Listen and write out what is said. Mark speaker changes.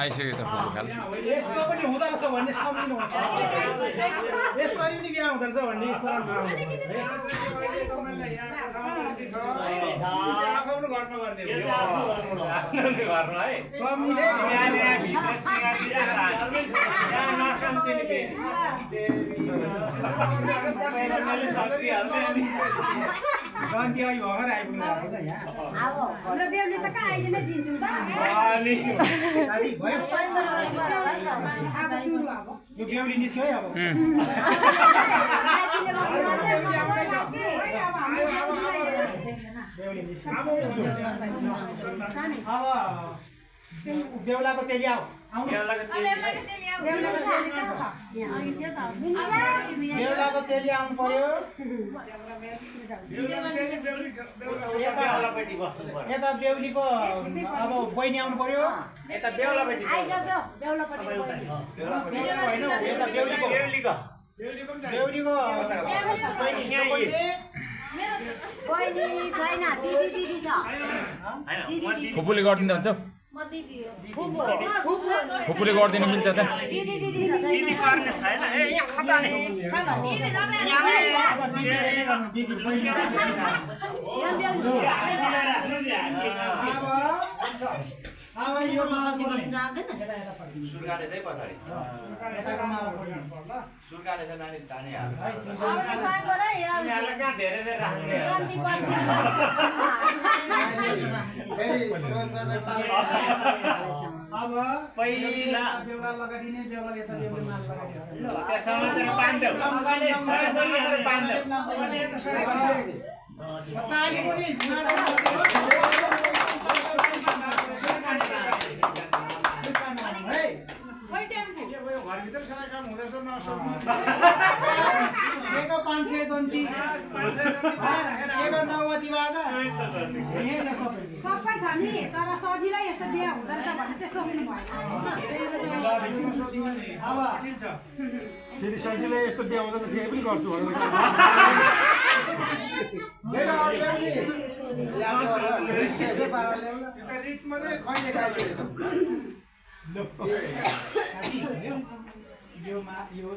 Speaker 1: आइसक्यो त फोटो खाल
Speaker 2: यस्तो पनि हुँदो रहेछ भन्ने सम्झिनु हुन्छ यसरी नि बिहा हुँदो रहेछ भन्ने स्मरण भर्खर आइपुग्नु
Speaker 3: हाम्रो बेहुली त कहाँ अहिले नै दिन्छौँ त
Speaker 2: यो बेहुली निस्क्यो है अब बेहुलाको चेली आऊ बेहुलाको चेली आउनु पर्यो यता बेहुलीको अब बहिनी आउनु पर्यो यता बेहुलापट्टि बेहुलीको
Speaker 3: बहिनी छैन दिदी दिदी छ
Speaker 1: फुपूले गरिदिँदा हुन्छ फुपूले गरिदिनु मिल्छ त
Speaker 2: अब यो
Speaker 4: सुर्काले चाहिँ पछाडि सुर्काले चाहिँ नानी ताने कहाँ धेरै बेर राख्ने
Speaker 2: अब
Speaker 4: पहिला
Speaker 2: बेहुला लगाइदिने बेहुलाले यता बेहुली माल लगाइदियो
Speaker 4: समातेर बान्ध्यो समातेर बान्ध्यो
Speaker 2: ताली पनि एको 534 एको 90 बाजा
Speaker 3: सबै छ नि तर सजिलै यस्तो बिहा हुँदो रहेछ भने चाहिँ सोच्नु भएन
Speaker 2: अब फेरि सजिलै यस्तो बिहा हुँदा फेरि पनि गर्छु यो